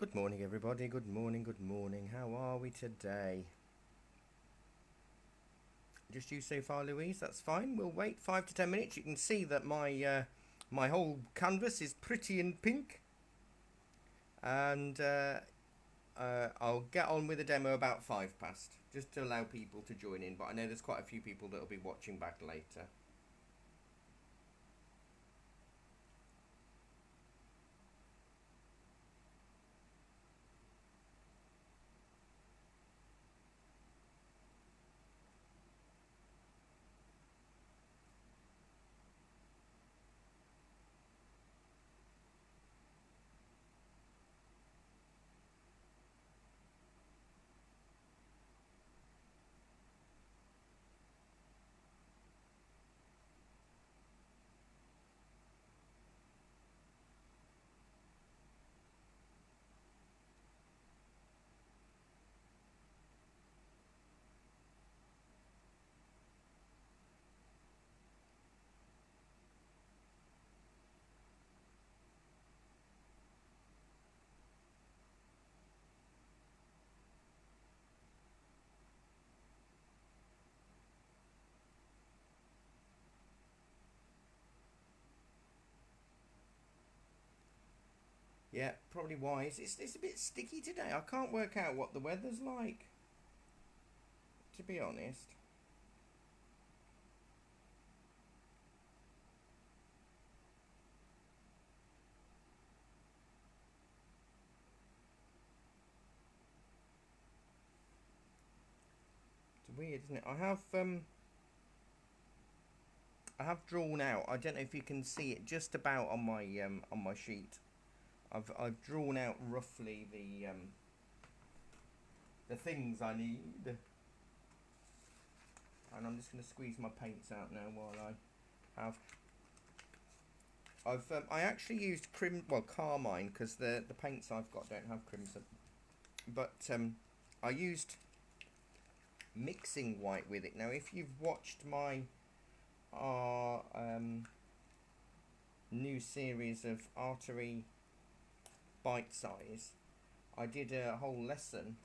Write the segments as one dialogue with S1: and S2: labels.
S1: Good morning, everybody. Good morning, good morning. How are we today? Just you so far, Louise? That's fine. We'll wait 5 to 10 minutes. You can see that my whole canvas is pretty in pink, and I'll get on with the demo about 5 past, just to allow people to join in. But I know there's quite a few people that'll be watching back later. Yeah, probably wise. It's a bit sticky today. I can't work out what the weather's like, to be honest. It's weird, isn't it? I have drawn out. I don't know if you can see it just about on my sheet. I've drawn out roughly the things I need, and I'm just going to squeeze my paints out now while I have. I actually used carmine, because the paints I've got don't have crimson, but I used mixing white with it. Now, if you've watched my new series of artery bite size, I did a whole lesson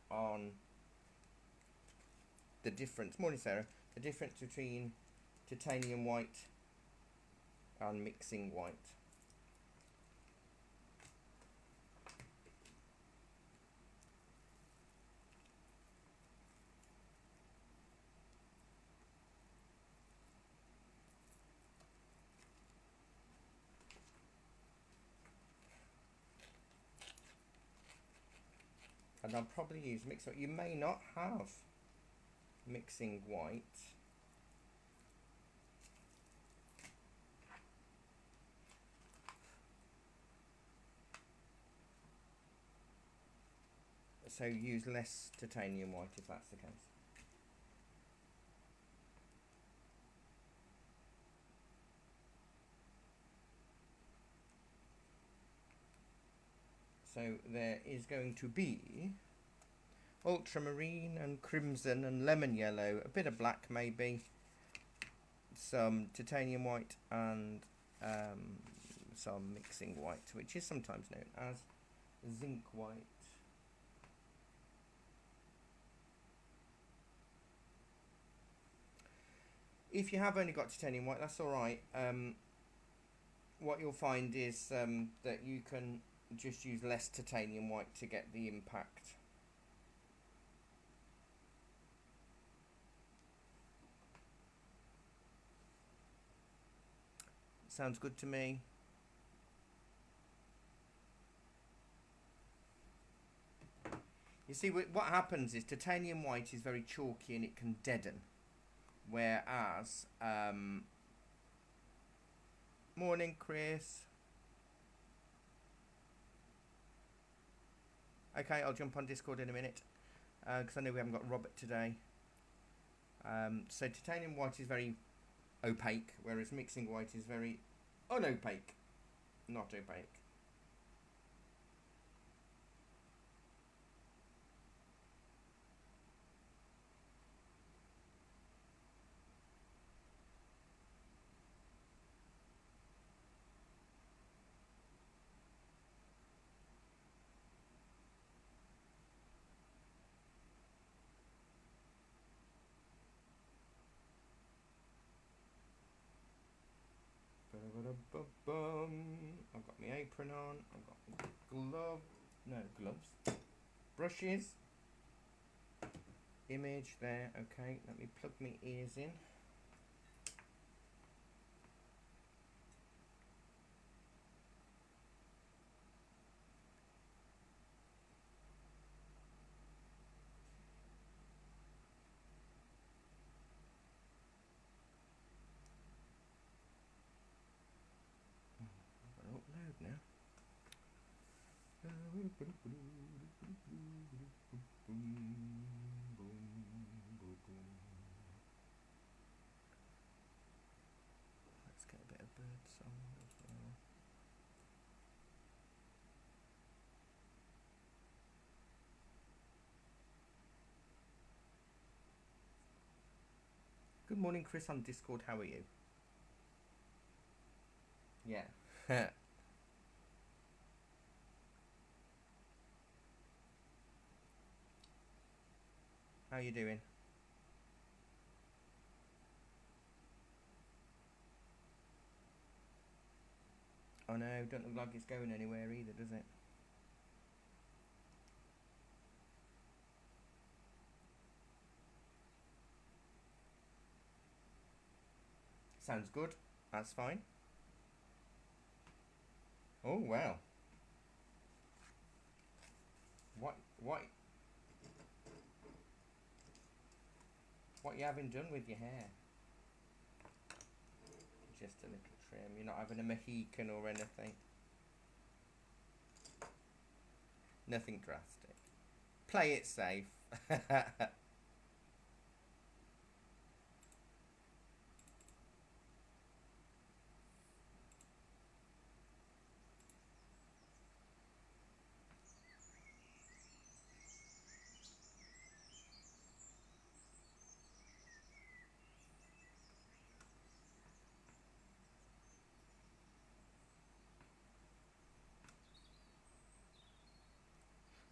S1: on the difference. Morning, Sarah. The difference between titanium white and mixing white. And I'll probably use mixing. You may not have mixing white. So use less titanium white if that's the case. So there is going to be ultramarine and crimson and lemon yellow, a bit of black maybe, some titanium white, and some mixing white, which is sometimes known as zinc white. If you have only got titanium white, that's alright. What you'll find is that you can just use less titanium white to get the impact. Sounds good to me. You see, what happens is titanium white is very chalky and it can deaden, whereas morning, Chris. Okay, I'll jump on Discord in a minute, because I know we haven't got Robert today. So titanium white is very opaque, whereas mixing white is very unopaque, not opaque. I've got my apron on. I've got my gloves. Brushes. Image there. Okay, let me plug my ears in. I've got to upload now. Let's get a bit of bird song as well. Good morning, Chris on Discord. How are you? Yeah. How you doing? Oh no, don't look like it's going anywhere either, does it? Sounds good. That's fine. Oh wow. What you having done with your hair? Just a little trim. You're not having a Mohican or anything. Nothing drastic. Play it safe.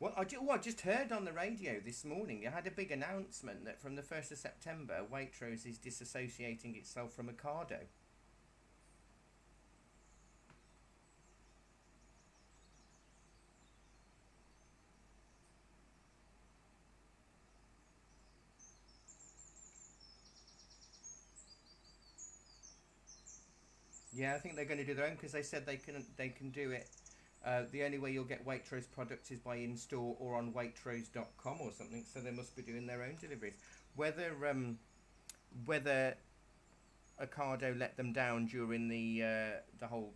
S1: Well, I just heard on the radio this morning, they had a big announcement that from the 1st of September, Waitrose is disassociating itself from Ocado. Yeah, I think they're going to do their own because they said they can do it. The only way you'll get Waitrose products is by in-store or on waitrose.com or something, so they must be doing their own deliveries. Whether Ocado let them down during the whole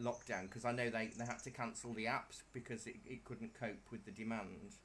S1: lockdown, because I know they had to cancel the apps because it couldn't cope with the demand.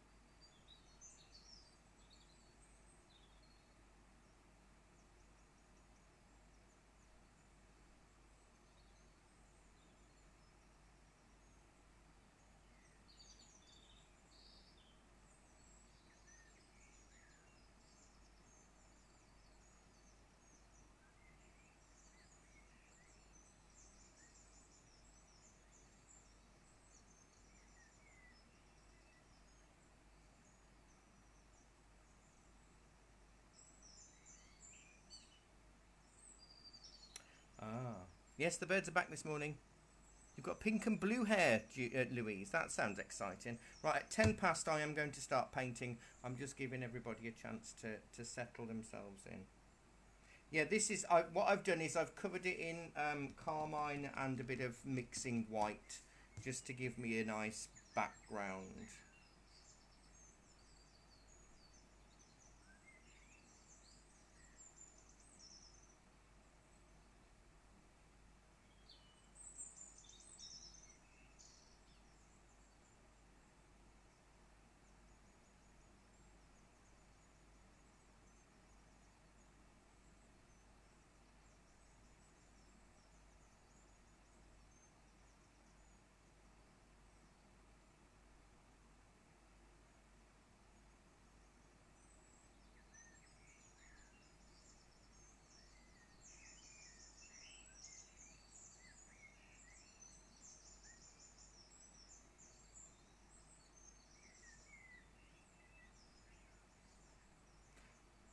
S1: Ah, yes, the birds are back this morning. You've got pink and blue hair, Louise. That sounds exciting. Right, at 10 past, I am going to start painting. I'm just giving everybody a chance to settle themselves in. Yeah, this is what I've done is I've covered it in carmine and a bit of mixing white, just to give me a nice background.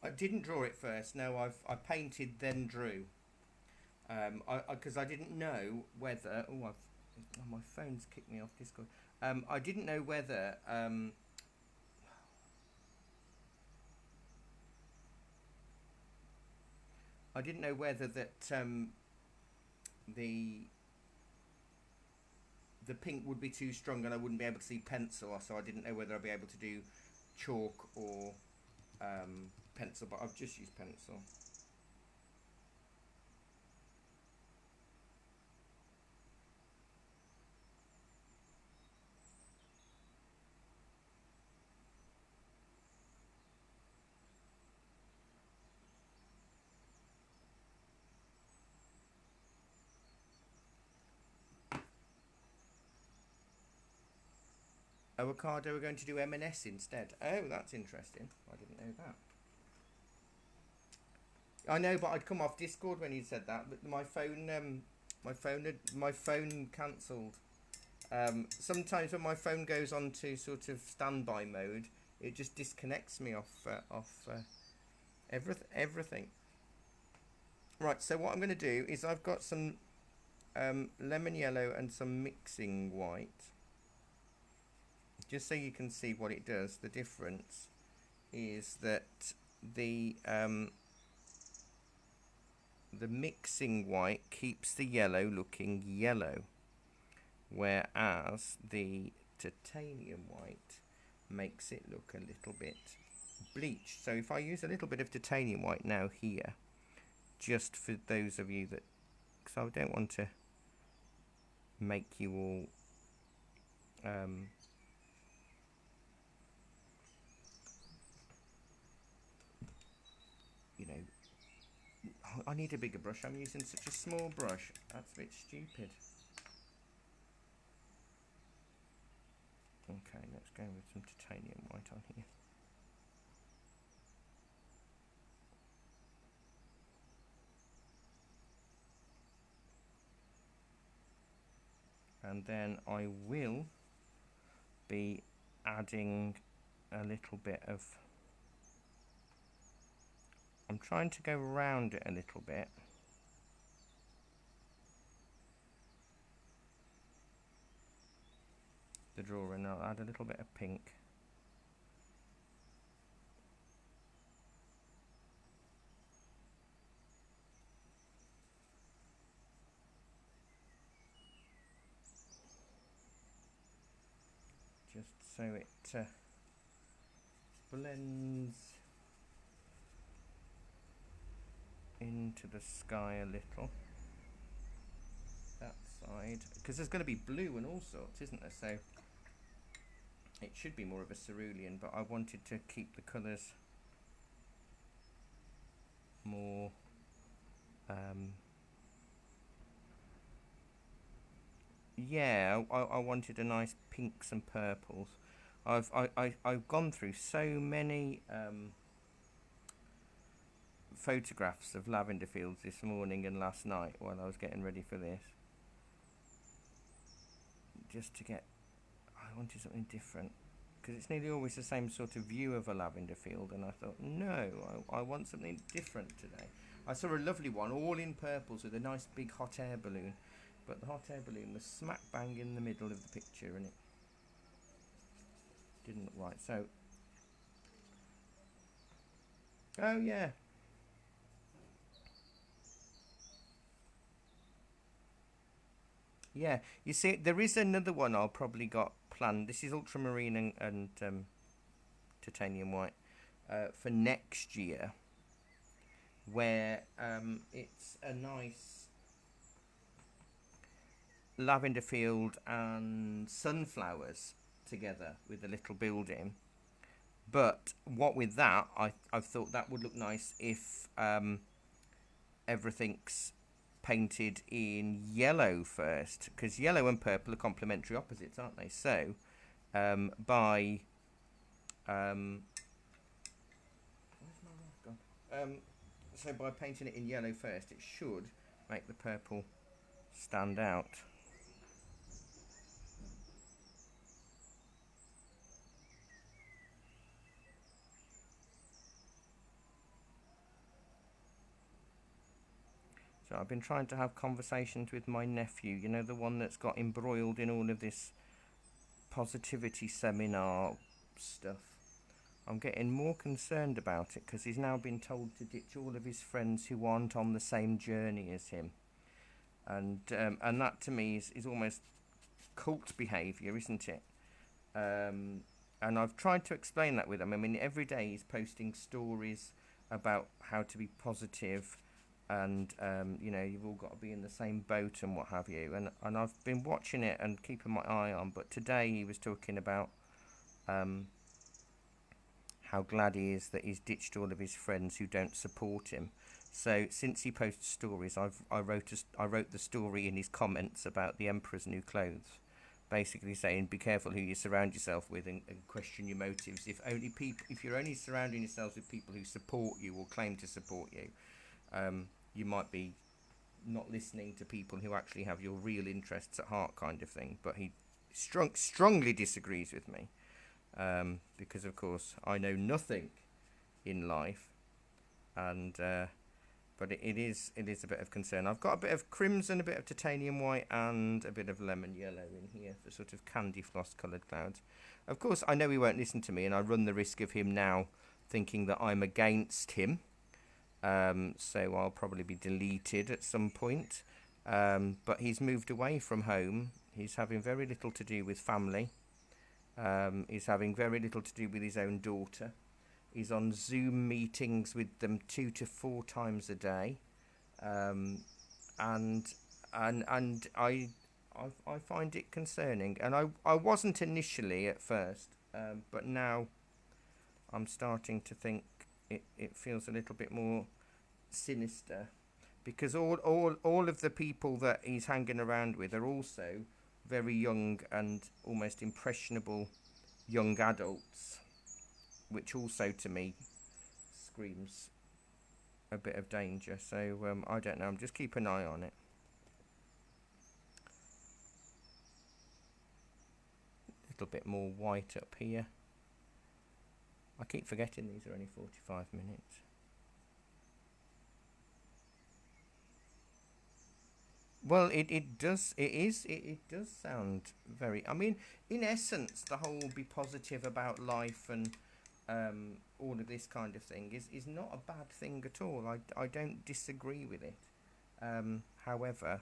S1: I didn't draw it first. No, I painted then drew. Because I didn't know whether. My phone's kicked me off Discord. I didn't know whether. I didn't know whether that the the pink would be too strong and I wouldn't be able to see pencil, so I didn't know whether I'd be able to do chalk or pencil, but I've just used pencil. Avocado, we're going to do M&S instead. Oh, that's interesting. I didn't know that. I know, but I'd come off Discord when you said that. But my phone cancelled. Sometimes when my phone goes on to sort of standby mode, it just disconnects me off everything. Right. So what I'm going to do is I've got some lemon yellow and some mixing white. Just so you can see what it does, the difference is that the mixing white keeps the yellow looking yellow, whereas the titanium white makes it look a little bit bleached. So if I use a little bit of titanium white now here, just for those of you that, because I don't want to make you all you know, I need a bigger brush. I'm using such a small brush. That's a bit stupid. Okay, let's go with some titanium white on here. And then I will be adding a little bit of, I'm trying to go around it a little bit. The drawing, I'll add a little bit of pink. Just so it blends into the sky a little. That side, because there's going to be blue and all sorts, isn't there? So it should be more of a cerulean, but I wanted to keep the colours more yeah, I wanted a nice pinks and purples. I've gone through so many photographs of lavender fields this morning and last night while I was getting ready for this, just to get, I wanted something different, because it's nearly always the same sort of view of a lavender field, and I thought, no, I want something different today. I saw a lovely one all in purples with a nice big hot air balloon, but the hot air balloon was smack bang in the middle of the picture and it didn't look right. So, oh yeah, yeah, you see, there is another one I'll probably got planned. This is ultramarine and titanium white for next year, where it's a nice lavender field and sunflowers together with a little building. But what with that, I thought that would look nice if everything's painted in yellow first, because yellow and purple are complementary opposites, aren't they? So by where's my rag gone? So by painting it in yellow first, it should make the purple stand out. So I've been trying to have conversations with my nephew, you know, the one that's got embroiled in all of this positivity seminar stuff. I'm getting more concerned about it because he's now been told to ditch all of his friends who aren't on the same journey as him. And that to me is almost cult behaviour, isn't it? And I've tried to explain that with him. I mean, every day he's posting stories about how to be positive and, you know, you've all got to be in the same boat and what have you. And I've been watching it and keeping my eye on. But today he was talking about how glad he is that he's ditched all of his friends who don't support him. So since he posted stories, I wrote the story in his comments about the Emperor's new clothes, basically saying be careful who you surround yourself with and question your motives. If you're only surrounding yourselves with people who support you or claim to support you, you might be not listening to people who actually have your real interests at heart, kind of thing. But he strongly disagrees with me, because of course I know nothing in life, and but it is a bit of concern. I've got a bit of crimson, a bit of titanium white, and a bit of lemon yellow in here for sort of candy floss coloured clouds. Of course, I know he won't listen to me, and I run the risk of him now thinking that I'm against him. So I'll probably be deleted at some point. But he's moved away from home. He's having very little to do with family. He's having very little to do with his own daughter. He's on Zoom meetings with them 2 to 4 times a day, and I find it concerning. And I wasn't initially at first, but now I'm starting to think it feels a little bit more sinister, because all of the people that he's hanging around with are also very young and almost impressionable young adults, which also to me screams a bit of danger. So I don't know, I'm just keeping an eye on it. A little bit more white up here. I keep forgetting these are only 45 minutes. Well, it does sound very, I mean, in essence, the whole be positive about life and all of this kind of thing is not a bad thing at all. I don't disagree with it. However,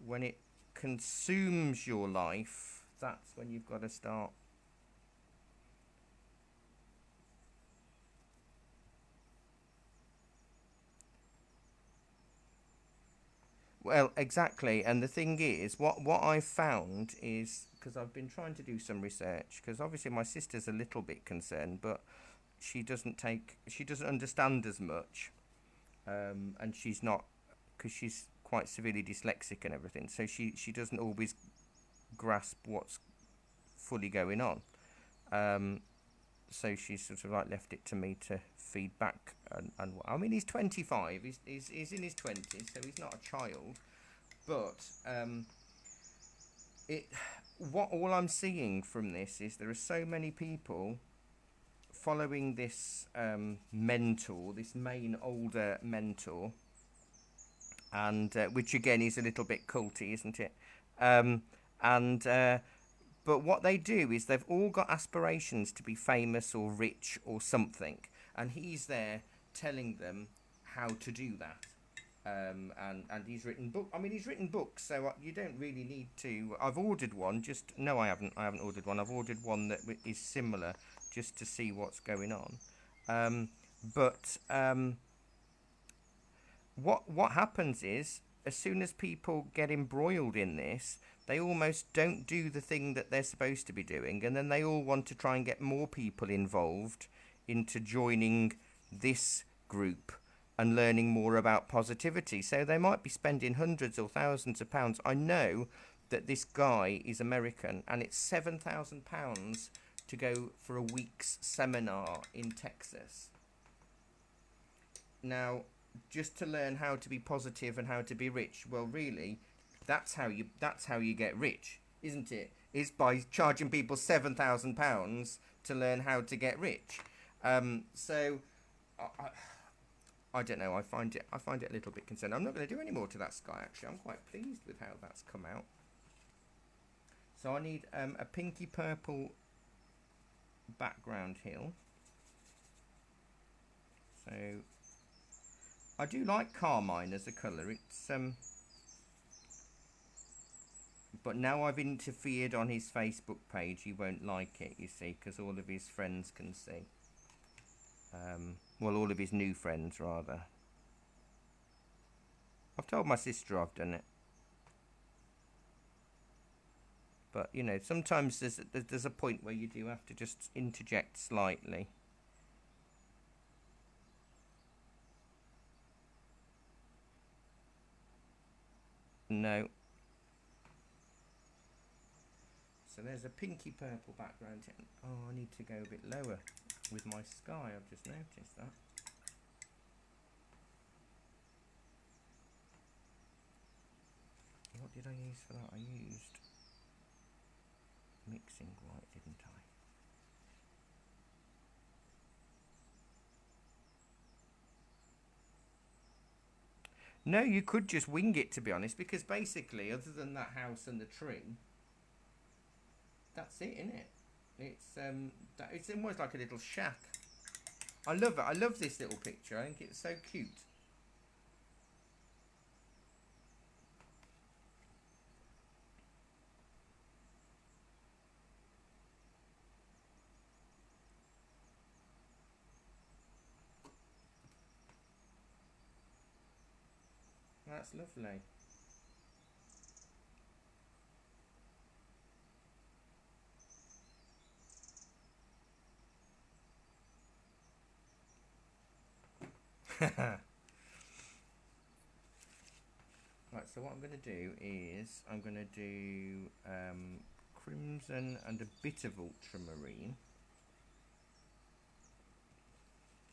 S1: when it consumes your life, that's when you've got to start. Well, exactly, and the thing is, what I've found is, because I've been trying to do some research, because obviously my sister's a little bit concerned, but she doesn't understand as much, and she's not, because she's quite severely dyslexic and everything, so she doesn't always grasp what's fully going on. So she's sort of like left it to me to feed back, and I mean, he's 25, he's in his 20s, so he's not a child, but all I'm seeing from this is there are so many people following this mentor, this main older mentor, and which again is a little bit culty, isn't it? But what they do is they've all got aspirations to be famous or rich or something, and he's there telling them how to do that. And he's written book. I mean, he's written books, so you don't really need to. I've ordered one. No, I haven't. I haven't ordered one. I've ordered one that is similar, just to see what's going on. What happens is, as soon as people get embroiled in this, they almost don't do the thing that they're supposed to be doing, and then they all want to try and get more people involved into joining this group and learning more about positivity. So they might be spending hundreds or thousands of pounds. I know that this guy is American, and it's £7,000 to go for a week's seminar in Texas. Now, just to learn how to be positive and how to be rich, well, really, that's how you get rich, isn't it? Is by charging people £7,000 to learn how to get rich. So I don't know. I find it a little bit concerning. I'm not going to do any more to that sky. Actually, I'm quite pleased with how that's come out. So I need a pinky purple background hill. So I do like carmine as a colour. It's but now I've interfered on his Facebook page, he won't like it, you see, because all of his friends can see. Well, all of his new friends, rather. I've told my sister I've done it. But, you know, sometimes there's a point where you do have to just interject slightly. No. So there's a pinky purple background. Oh, I need to go a bit lower with my sky. I've just noticed that. What did I use for that? I used mixing white, didn't I? No, you could just wing it, to be honest, because basically, other than that house and the tree, that's it, isn't it? It's almost like a little shack. I love it. I love this little picture. I think it's so cute. That's lovely. Right, so what I'm going to do is I'm going to do crimson and a bit of ultramarine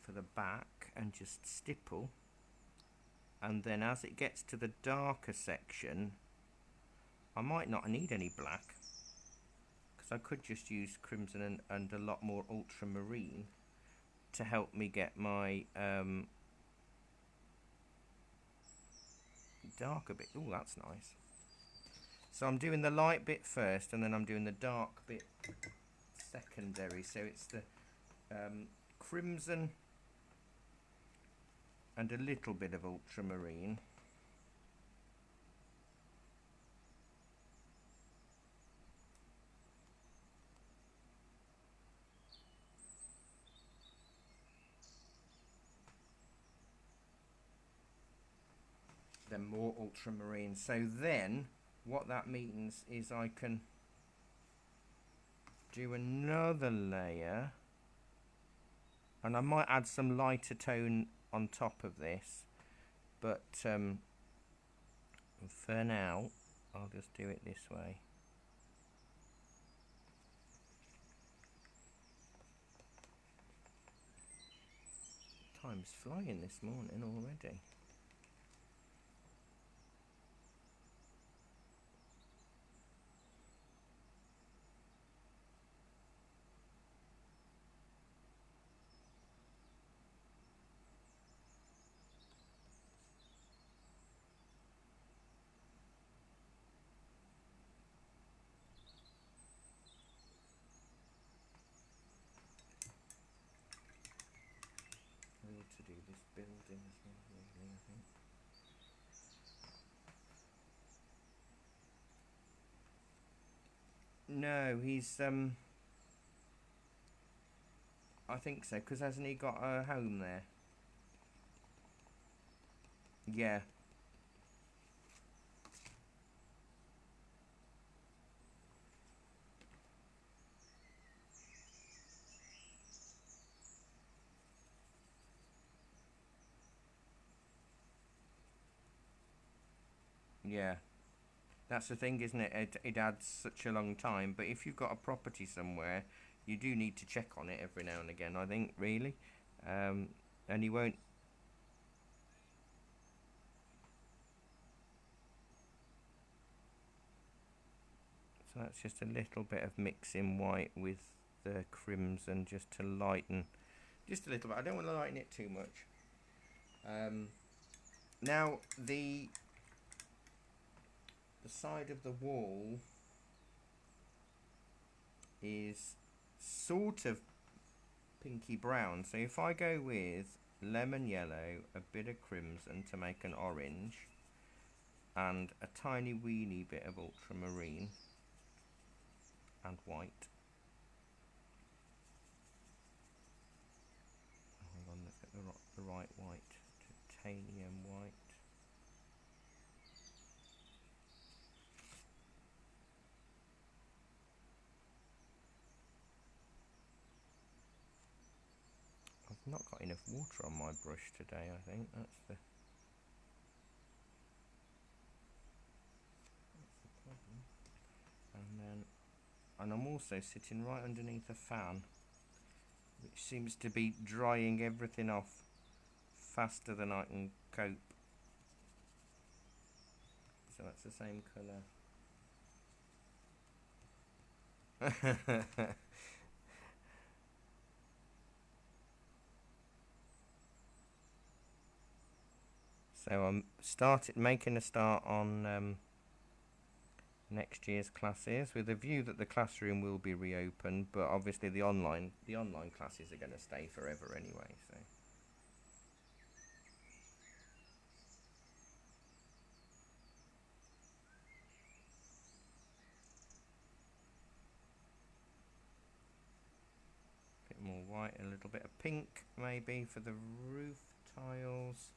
S1: for the back and just stipple, and then as it gets to the darker section I might not need any black because I could just use crimson and a lot more ultramarine to help me get my darker bit. Oh, that's nice. So I'm doing the light bit first and then I'm doing the dark bit secondary. So it's the crimson and a little bit of ultramarine. Then more ultramarine. So then what that means is I can do another layer and I might add some lighter tone on top of this, but for now I'll just do it this way. Time's flying this morning already. To do this building as well, really, I think. No, he's I think so, because hasn't he got a home there? Yeah. Yeah. That's the thing, isn't it? It adds such a long time. But if you've got a property somewhere, you do need to check on it every now and again, I think, really. And he won't... So that's just a little bit of mixing white with the crimson just to lighten... Just a little bit. I don't want to lighten it too much. Now the side of the wall is sort of pinky brown, so if I go with lemon yellow, a bit of crimson to make an orange, and a tiny weeny bit of ultramarine and white. Hang on, let's get the right white. Titanium white. I've not got enough water on my brush today, I think. That's the problem. And I'm also sitting right underneath a fan, which seems to be drying everything off faster than I can cope. So that's the same colour. So I'm making a start on next year's classes with a view that the classroom will be reopened, but obviously the online classes are going to stay forever anyway. So. Bit more white, a little bit of pink maybe for the roof tiles.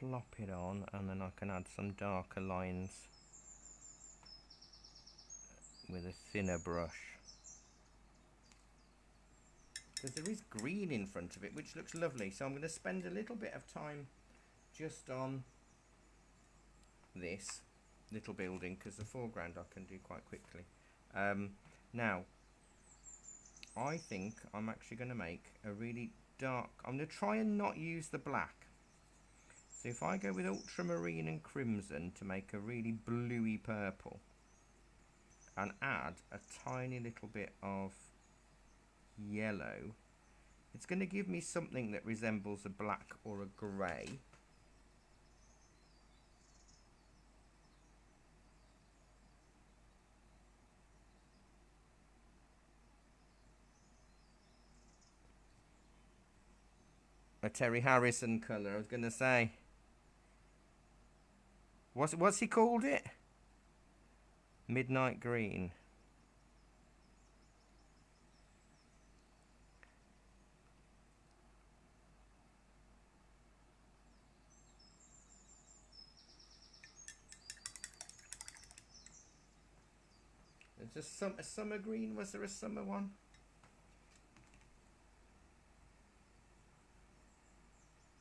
S1: Plop it on, and then I can add some darker lines with a thinner brush, because there is green in front of it which looks lovely, so I'm going to spend a little bit of time just on this little building, because the foreground I can do quite quickly. Now I think I'm actually going to make a really dark, I'm going to try and not use the black. So if I go with ultramarine and crimson to make a really bluey purple, and add a tiny little bit of yellow, it's going to give me something that resembles a black or a grey. A Terry Harrison colour, I was going to say. What's he called it? Midnight green. There's just a summer green. Was there a summer one?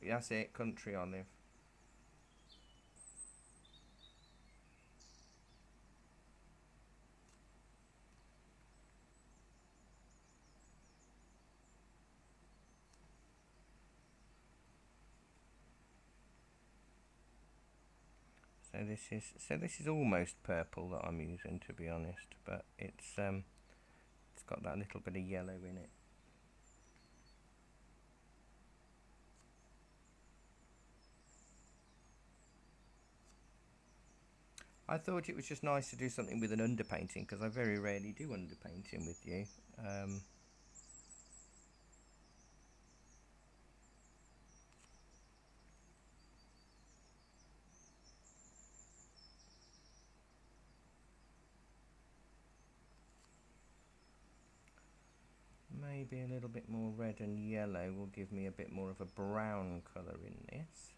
S1: That's it, country olive. So this is almost purple that I'm using, to be honest, but it's got that little bit of yellow in it. I thought it was just nice to do something with an underpainting, because I very rarely do underpainting with you. Maybe a little bit more red and yellow will give me a bit more of a brown colour in this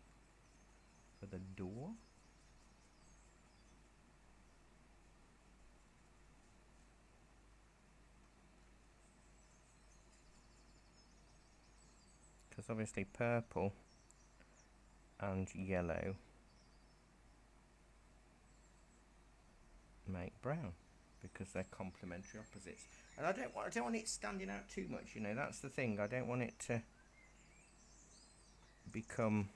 S1: for the door. Because obviously purple and yellow make brown, because they're complementary opposites. And I don't want it standing out too much, you know, that's the thing. I don't want it to become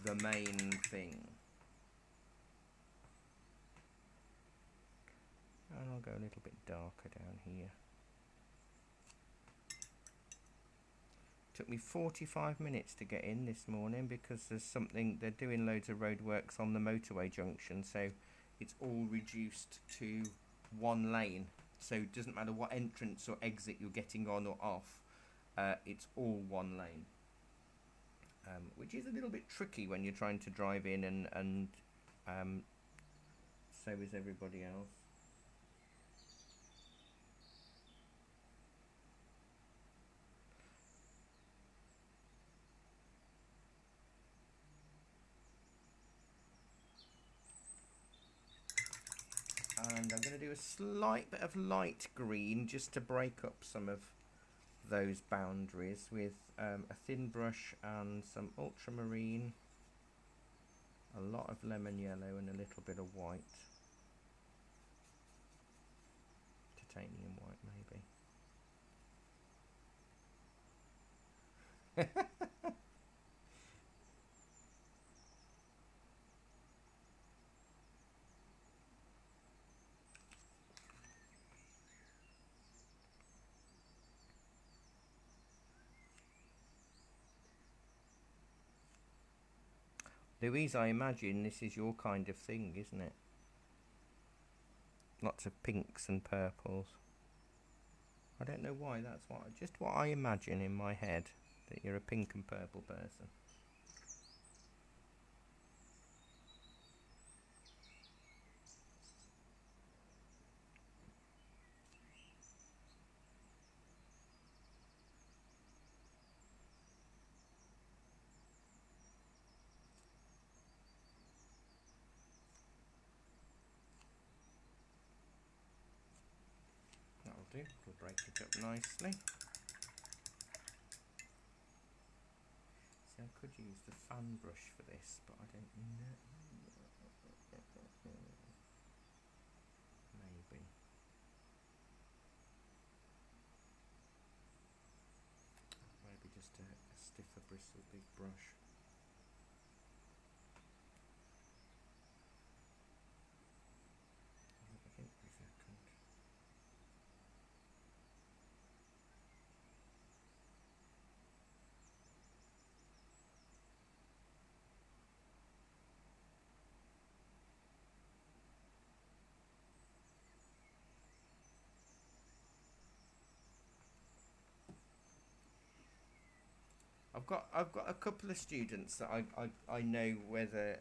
S1: the main thing. And I'll go a little bit darker down here. Took me 45 minutes to get in this morning because they're doing loads of roadworks on the motorway junction, so it's all reduced to one lane. So it doesn't matter what entrance or exit you're getting on or off, it's all one lane. Which is a little bit tricky when you're trying to drive in, and so is everybody else. And I'm going to do a slight bit of light green just to break up some of those boundaries with a thin brush and some ultramarine, a lot of lemon yellow and a little bit of white, titanium white maybe. Louise, I imagine this is your kind of thing, isn't it? Lots of pinks and purples. I don't know why, that's just what I imagine in my head, that you're a pink and purple person. That'll do, it'll break it up nicely. See, I could use the fan brush for this, but I don't know. Maybe. Maybe just a stiffer bristle big brush. I think a second. I've got a couple of students that I know whether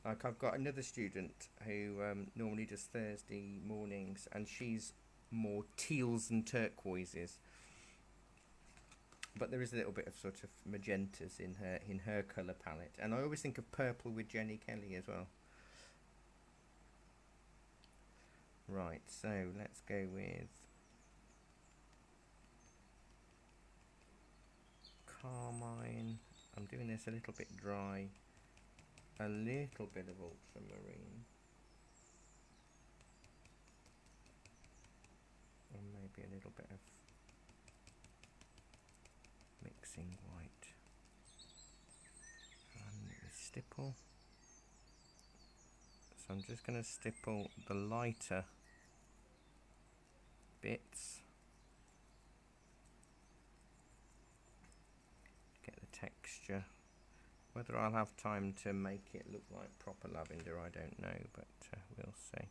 S1: like I've got another student who normally does Thursday mornings, and she's more teals and turquoises, but there is a little bit of sort of magentas in her colour palette, and I always think of purple with Jenny Kelly as well. Right, so let's go with carmine. I'm doing this a little bit dry, a little bit of ultramarine, and maybe a little bit of mixing white, and stipple. So I'm just going to stipple the lighter bits, get the texture. Whether I'll have time to make it look like proper lavender, I don't know, but we'll see.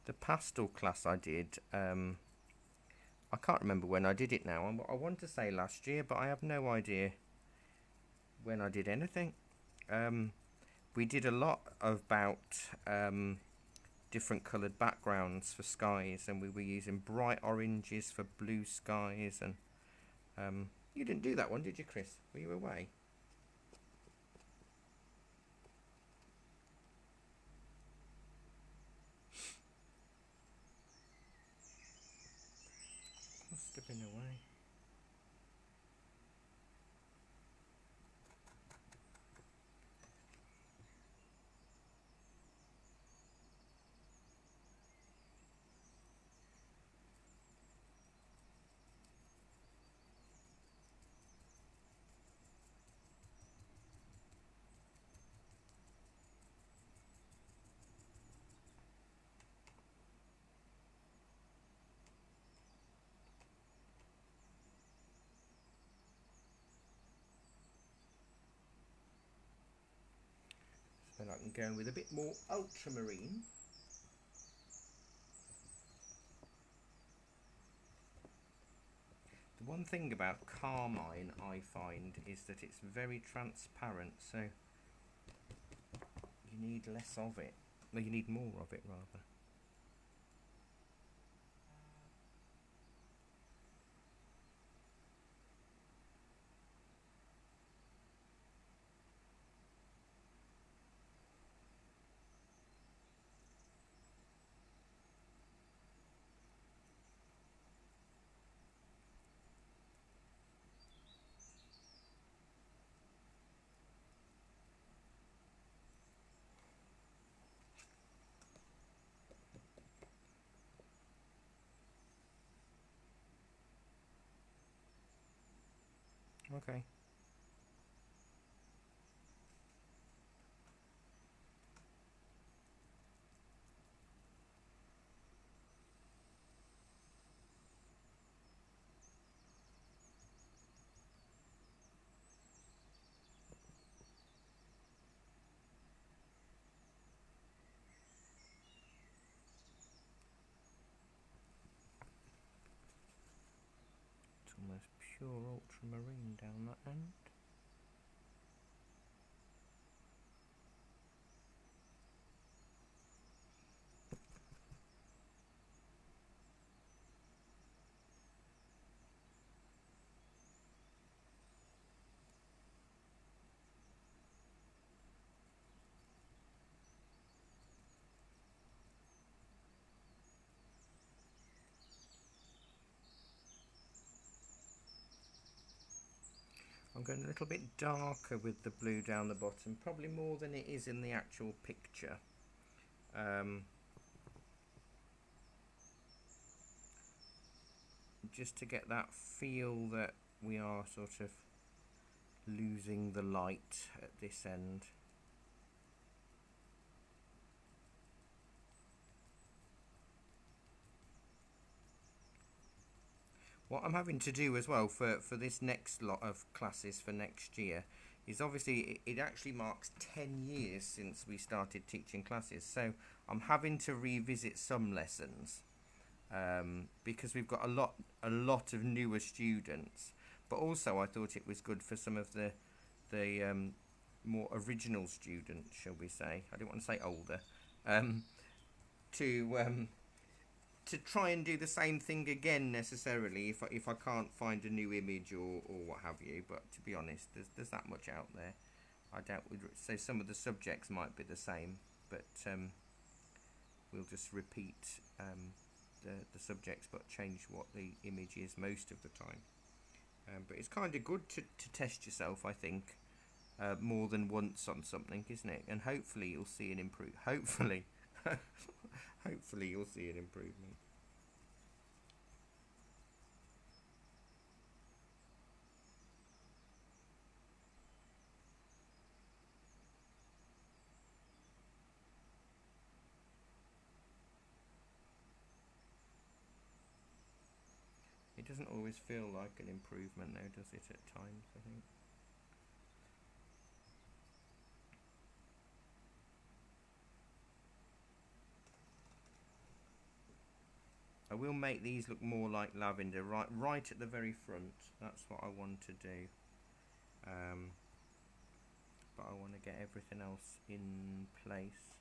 S1: The pastel class I did, I can't remember when I did it now. I want to say last year, but I have no idea when I did anything. We did a lot about different coloured backgrounds for skies, and we were using bright oranges for blue skies, and you didn't do that one, did you, Chris? Were you away? Must have been away. going with a bit more ultramarine. The one thing about carmine I find is that it's very transparent, so you need less of it. Well, you need more of it rather. Okay. It's almost pure ultramarine down that end. I'm going a little bit darker with the blue down the bottom, probably more than it is in the actual picture. Just to get that feel that we are sort of losing the light at this end. What I'm having to do as well for this next lot of classes for next year is obviously it actually marks 10 years since we started teaching classes, so I'm having to revisit some lessons because we've got a lot of newer students, but also I thought it was good for some of the more original students, shall we say, I don't want to say older, to try and do the same thing again necessarily if I can't find a new image or what have you. But to be honest, there's that much out there. I doubt we'd say some of the subjects might be the same, but we'll just repeat the subjects but change what the image is most of the time. But it's kind of good to test yourself, I think, more than once on something, isn't it? And hopefully you'll see an hopefully you'll see an improvement. It doesn't always feel like an improvement though, does it, at times, I think. I will make these look more like lavender, right at the very front. That's what I want to do. But I want to get everything else in place.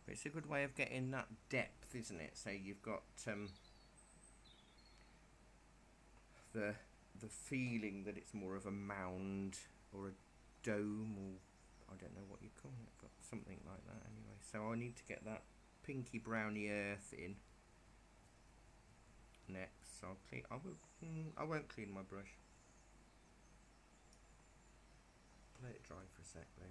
S1: But it's a good way of getting that depth, isn't it? So you've got the feeling that it's more of a mound or a dome, or I don't know what you call it, but something like that anyway. So I need to get that pinky browny earth in next. I'll clean. I won't clean my brush. Let it dry for a sec though.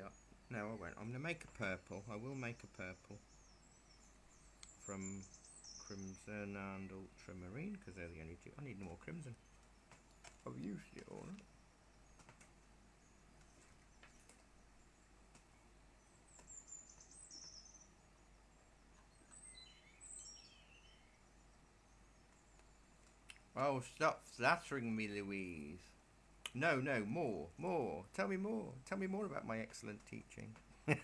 S1: actually, no, I won't. I'm going to make a purple. I will make a purple from crimson and ultramarine because they're the only two. I need more crimson. I've used it all. Oh, stop flattering me, Louise. No, no, more, more. Tell me more. Tell me more about my excellent teaching. Right,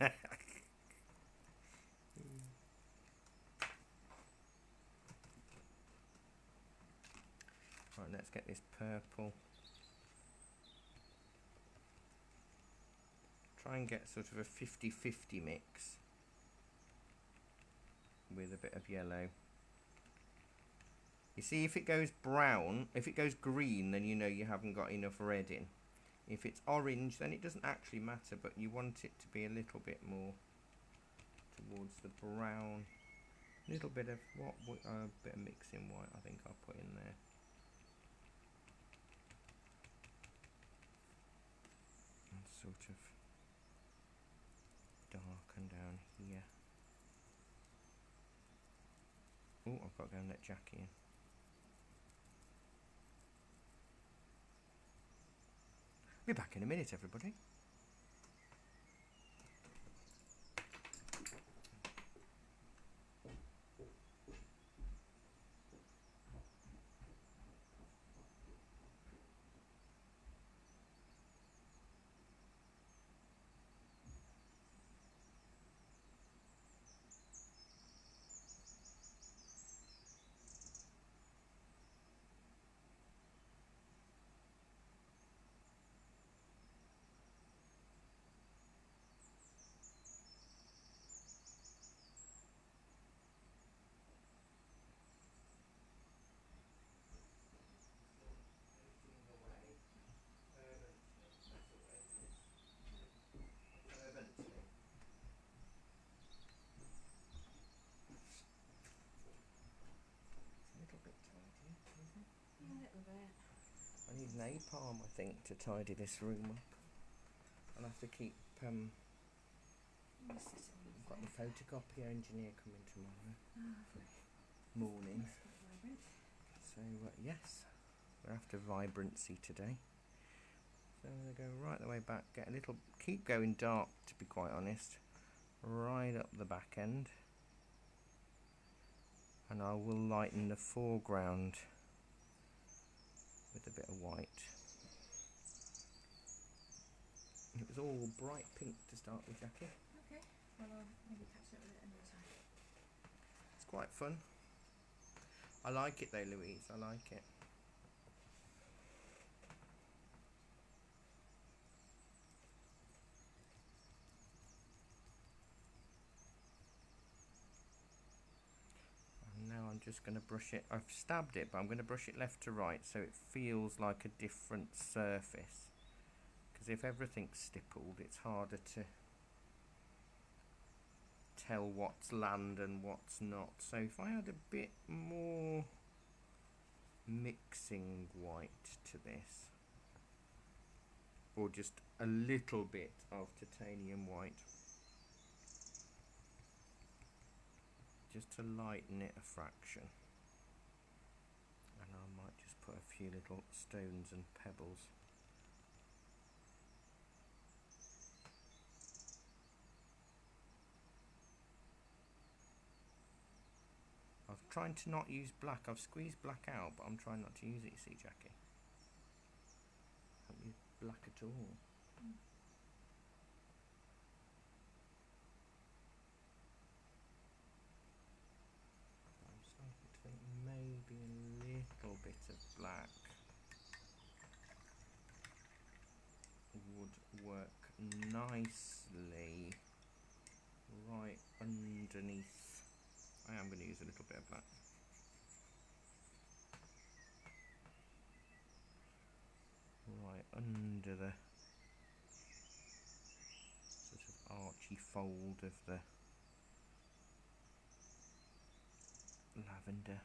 S1: let's get this purple. Try and get sort of a 50-50 mix with a bit of yellow. You see, if it goes brown, if it goes green, then you know you haven't got enough red in. If it's orange, then it doesn't actually matter, but you want it to be a little bit more towards the brown. A little bit of what? A bit of mixing white, I think I'll put in there. And sort of darken down here. Oh, I've got to go and let Jackie in. Be back in a minute, everybody. I need napalm, I think, to tidy this room up. I'll have to keep. I've got the photocopier engineer coming tomorrow morning. So yes, we're after vibrancy today. So I'm going to go right the way back, get a little, keep going dark to be quite honest, right up the back end, and I will lighten the foreground with a bit of white. It was all bright pink to start with, Jackie.
S2: Okay, well I'll maybe catch up with it another time.
S1: It's quite fun. I like it though, Louise, I like it. And now I'm just going to brush it. I've stabbed it, but I'm going to brush it left to right so it feels like a different surface. Because if everything's stippled, it's harder to tell what's land and what's not. So if I add a bit more mixing white to this, or just a little bit of titanium white, just to lighten it a fraction, and I might just put a few little stones and pebbles. I'm trying to not use black. I've squeezed black out, but I'm trying not to use it, you see, Jackie. I haven't used black at all. I'm starting to think maybe a little bit of black would work nicely right underneath. I am going to use a little bit of black. Right under the sort of archy fold of the lavender.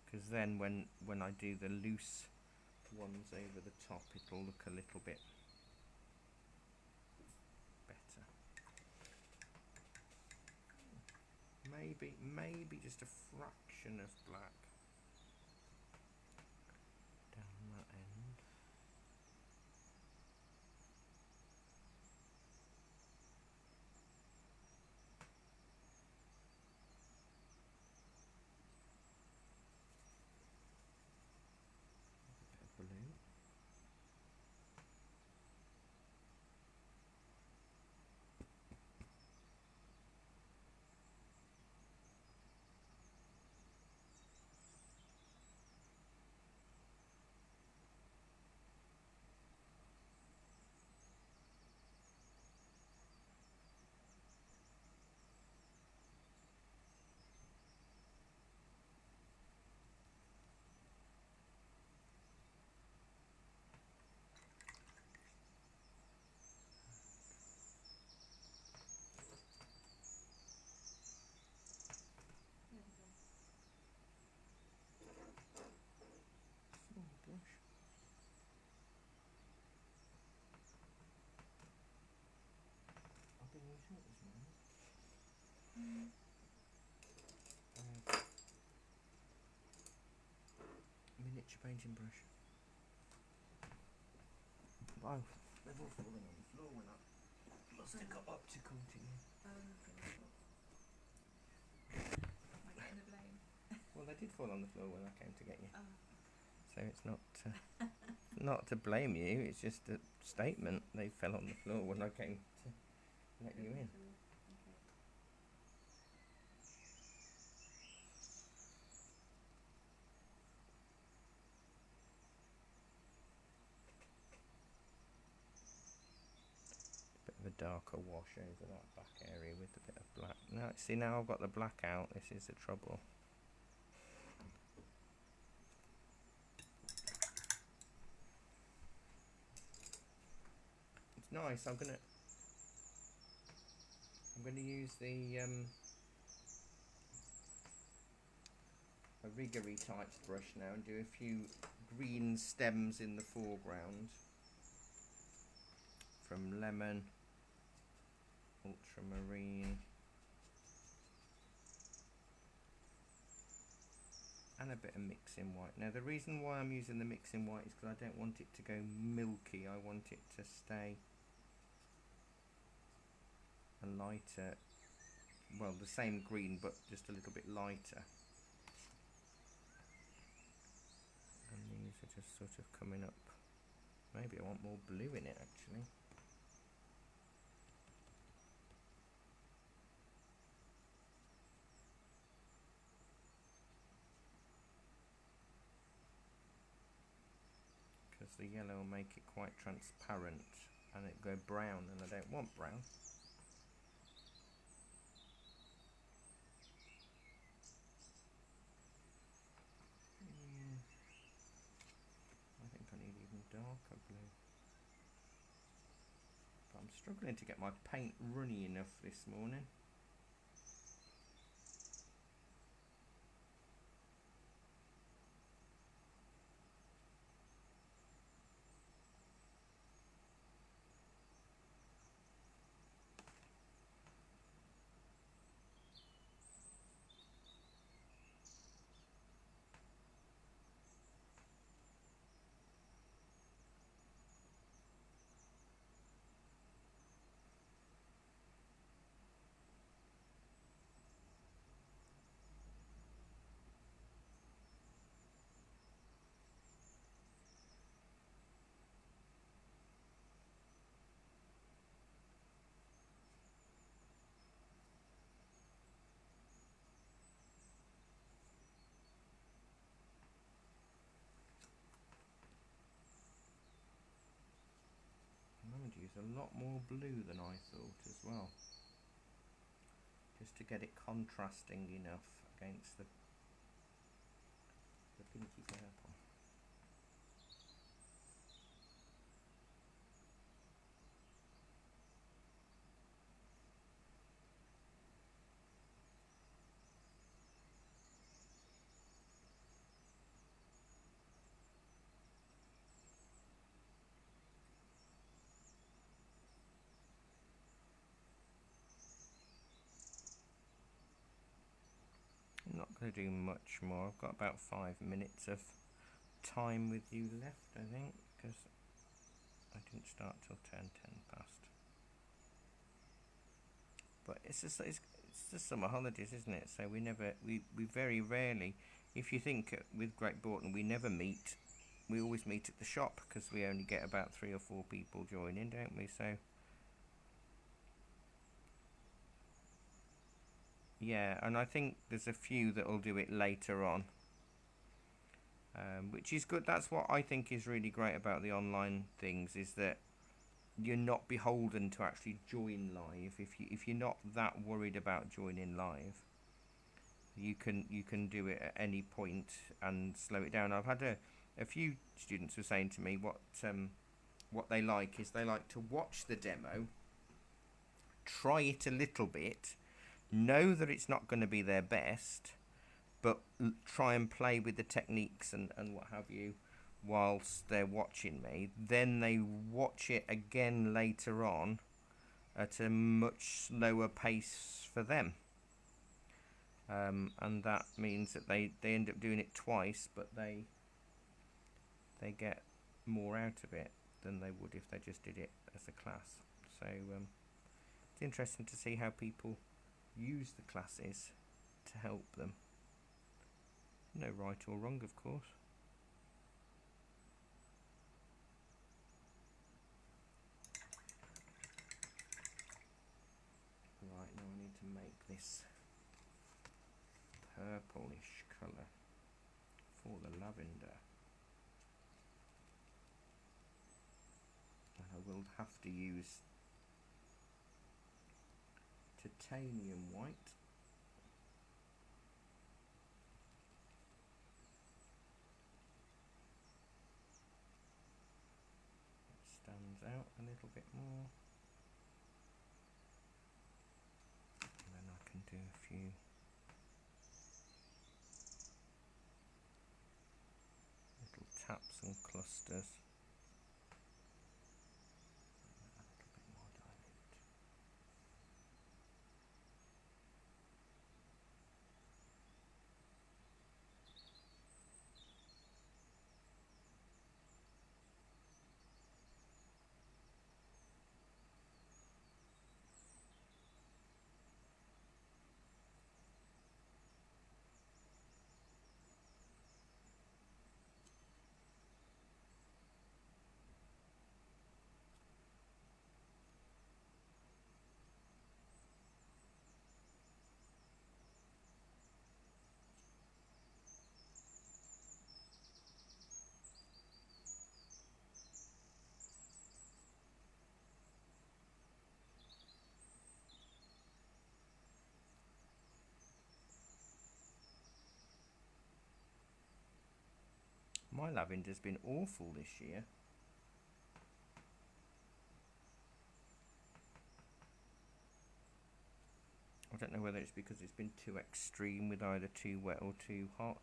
S1: Because then when I do the loose ones over the top, it'll look a little bit better. Maybe just a fraction of black down that end. A bit of blue. Small brush. I've been using it this morning. Miniature painting brush. Wow, they've all fallen on the floor when I must have got optical to you.
S2: Am I getting the blame?
S1: Well, they did fall on the floor when I came to get you.
S2: Oh.
S1: So it's not not to blame you, it's just a statement. They fell on the floor when I came to let you in.
S2: Okay.
S1: Bit of a darker wash over that back area with a bit of black. Now, see, now I've got the black out. This is the trouble. It's nice. I'm gonna use the a riggery types brush now and do a few green stems in the foreground from lemon, ultramarine, and a bit of mixing white. Now the reason why I'm using the mixing white is because I don't want it to go milky. I want it to stay a lighter, well, the same green but just a little bit lighter. And these are just sort of coming up. Maybe I want more blue in it actually. Because the yellow will make it quite transparent and it go brown, and I don't want brown. I think I need even darker blue. But I'm struggling to get my paint runny enough this morning. I'm going to use a lot more blue than I thought as well, just to get it contrasting enough against the pinky purple. going to do much more. I've got about 5 minutes of time with you left, I think, because I didn't start till 10 past. But it's just the summer holidays, isn't it? So we very rarely, if you think with Great Broughton, we never meet. We always meet at the shop because we only get about 3 or 4 people joining, don't we? So yeah, and I think there's a few that'll do it later on, which is good. That's what I think is really great about the online things, is that you're not beholden to actually join live. If you're not that worried about joining live, you can do it at any point and slow it down. I've had a few students were saying to me what they like is they like to watch the demo, try it a little bit, know that it's not going to be their best, but try and play with the techniques and what have you whilst they're watching me. Then they watch it again later on at a much slower pace for them, and that means that they end up doing it twice, but they get more out of it than they would if they just did it as a class. So it's interesting to see how people use the classes to help them. No right or wrong, of course. Right, now I need to make this purplish colour for the lavender. And I will have to use titanium white. It stands out a little bit more. And then I can do a few little taps and clusters. A little bit more dilute. My lavender's been awful this year. I don't know whether it's because it's been too extreme with either too wet or too hot.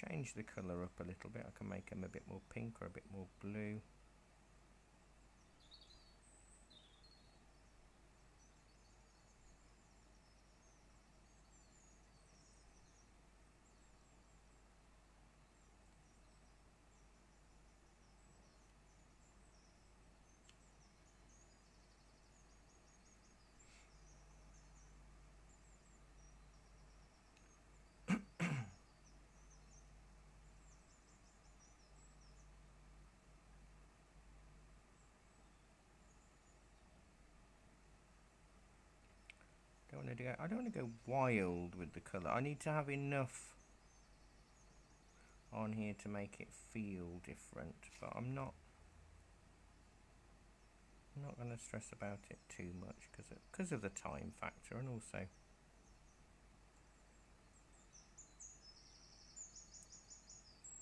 S1: Change the colour up a little bit. I can make them a bit more pink or a bit more blue. I don't want to go wild with the colour. I need to have enough on here to make it feel different, but I'm not I'm not going to stress about it too much because of the time factor, and also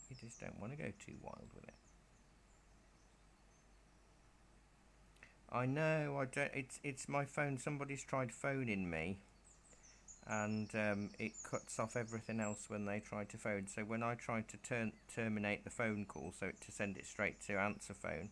S1: you just don't want to go too wild with it. I know, I don't. It's my phone. Somebody's tried phoning me, and it cuts off everything else when they try to phone. So when I try to terminate the phone call, so to send it straight to answer phone,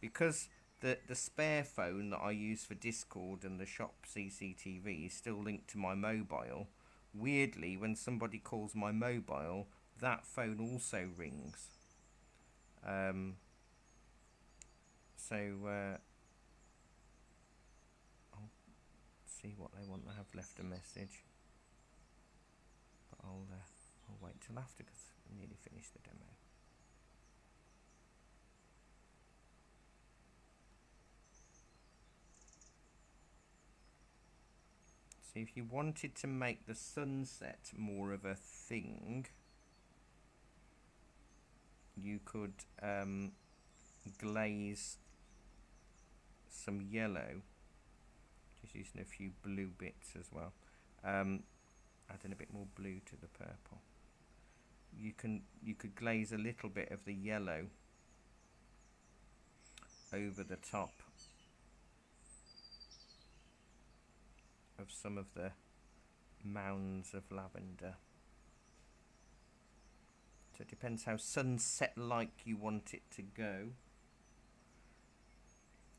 S1: because the spare phone that I use for Discord and the shop CCTV is still linked to my mobile. Weirdly, when somebody calls my mobile, that phone also rings. So I'll see what they want. I have left a message, but I'll wait till after because I nearly finished the demo. So if you wanted to make the sunset more of a thing, you could glaze some yellow, just using a few blue bits as well, adding a bit more blue to the purple. You could glaze a little bit of the yellow over the top of some of the mounds of lavender. So it depends how sunset-like you want it to go.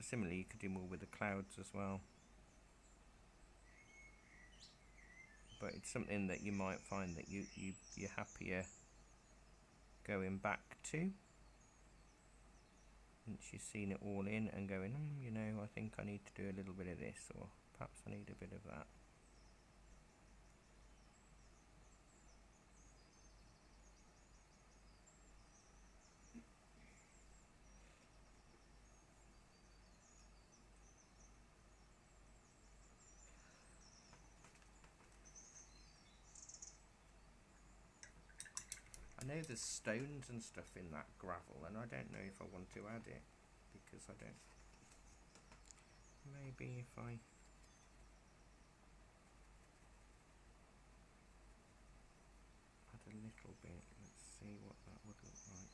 S1: Similarly, you could do more with the clouds as well. But it's something that you might find that you're happier going back to once you've seen it all in and going, you know, I think I need to do a little bit of this, or perhaps I need a bit of that. I know there's stones and stuff in that gravel, and I don't know if I want to add it because I don't. Maybe if I add a little bit, let's see what that would look like.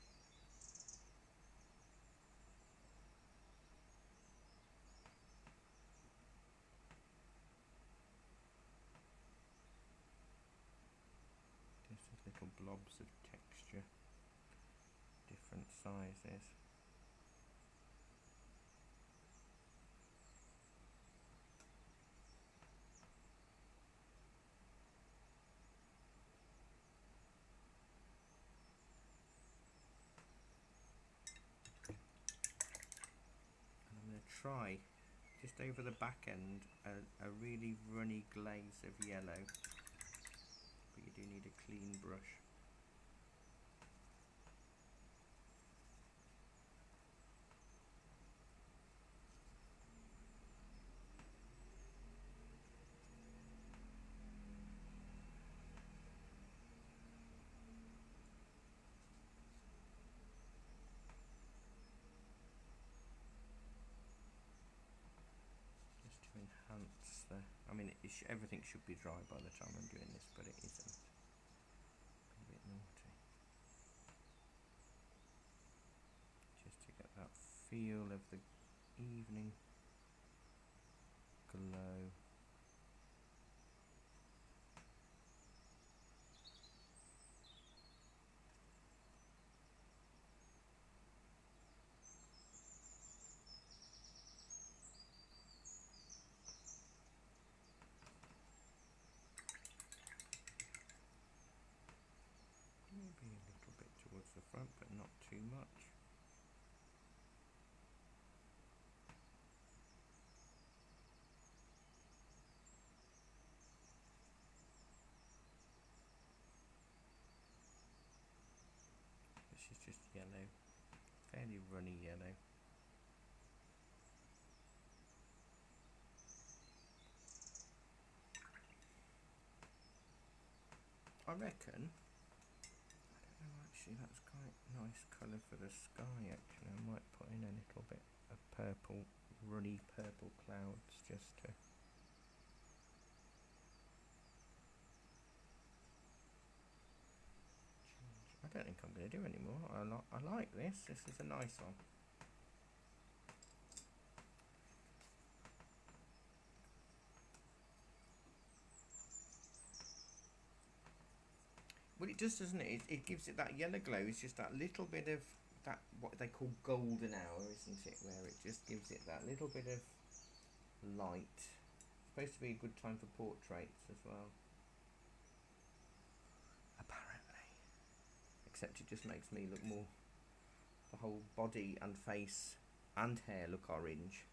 S1: Just little blobs of texture, different sizes. And I'm going to try just over the back end a really runny glaze of yellow, but you do need a clean brush. Enhance the. I mean, everything should be dry by the time I'm doing this, but it isn't. A bit naughty. Just to get that feel of the evening glow. Maybe a little bit towards the front, but not too much. This is just yellow, fairly runny yellow. I reckon, I don't know Actually, that's quite a nice colour for the sky. Actually, I might put in a little bit of purple, runny purple clouds just to. I don't think I'm going to do any more. I like this. This is a nice one. Well, it does, doesn't it? It gives it that yellow glow. It's just that little bit of that, what they call golden hour, isn't it? Where it just gives it that little bit of light. It's supposed to be a good time for portraits as well. Apparently. Except it just makes me look more, the whole body and face and hair look orange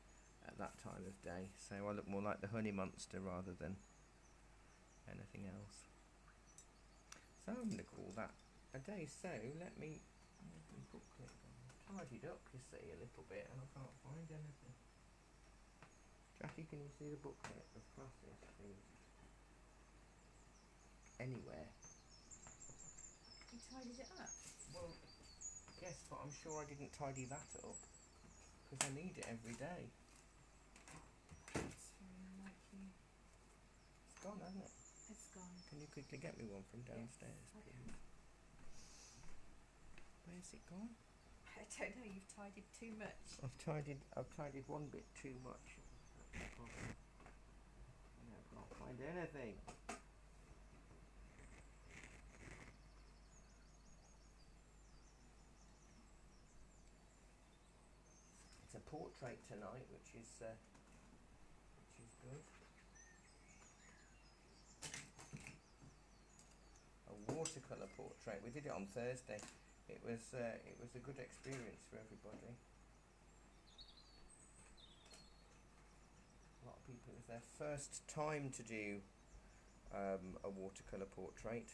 S1: at that time of day. So I look more like the honey monster rather than anything else. So I'm going to call that a day. So let me booklet tidied up, you see, a little bit, and I can't find anything. Jackie, can you see the booklet of classes, please? Anywhere.
S2: You tidied it up?
S1: Well, yes, but I'm sure I didn't tidy that up because I need it every day.
S2: It's very unlikely.
S1: It's gone, hasn't it?
S2: It's gone.
S1: Can you quickly get me one from downstairs,
S2: Yes,
S1: please? Where's it gone?
S2: I don't know, you've tidied too much.
S1: I've tidied one bit too much. That's the problem. I can't find anything. It's a portrait tonight, which is good. A watercolour portrait. We did it on Thursday. It was a good experience for everybody. A lot of people, it was their first time to do a watercolour portrait,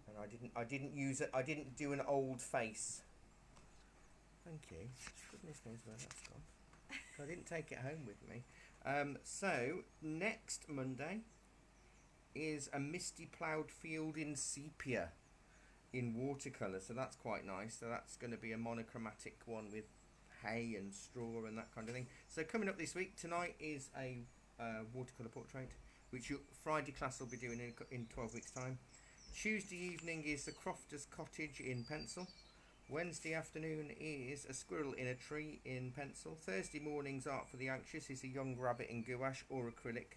S1: and I didn't do an old face. Thank you. Goodness knows where that's gone. I didn't take it home with me. So next Monday is a misty ploughed field in sepia in watercolour, so that's quite nice. So that's going to be a monochromatic one with hay and straw and that kind of thing. So coming up this week, tonight is a watercolour portrait, which Friday class will be doing in 12 weeks time. Tuesday evening is the Crofter's Cottage in pencil. Wednesday afternoon is a squirrel in a tree in pencil. Thursday morning's Art for the Anxious is a young rabbit in gouache or acrylic.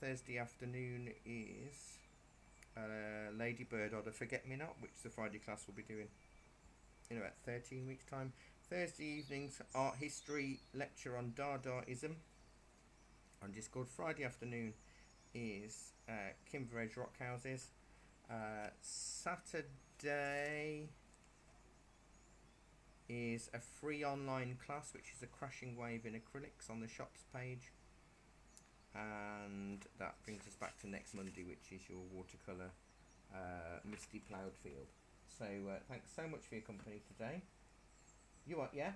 S1: Thursday afternoon is Ladybird or the Forget-Me-Not, which the Friday class will be doing in about 13 weeks time. Thursday evening's art history lecture on Dadaism on Discord. Friday afternoon is Kimber Edge Rock Houses. Saturday is a free online class, which is a crashing wave in acrylics on the shops page. And that brings us back to next Monday, which is your watercolour misty ploughed field. So thanks so much for your company today. You what, yeah?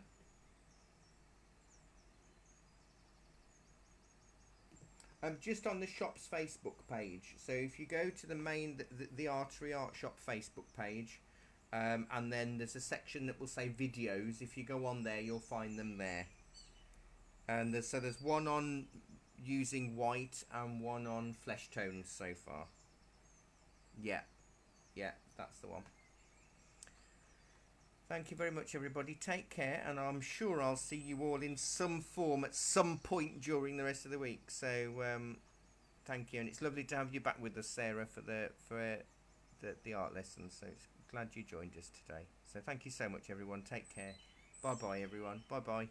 S1: Just on the shop's Facebook page. So if you go to the main, the Artery Art Shop Facebook page, and then there's a section that will say videos. If you go on there, you'll find them there. And there's one on using white and one on flesh tones so far. Yeah, that's the one. Thank you very much, everybody. Take care, and I'm sure I'll see you all in some form at some point during the rest of the week. So thank you, and it's lovely to have you back with us, Sarah, for the art lessons. So it's glad you joined us today. So thank you so much, everyone. Take care. Bye bye, everyone. Bye bye.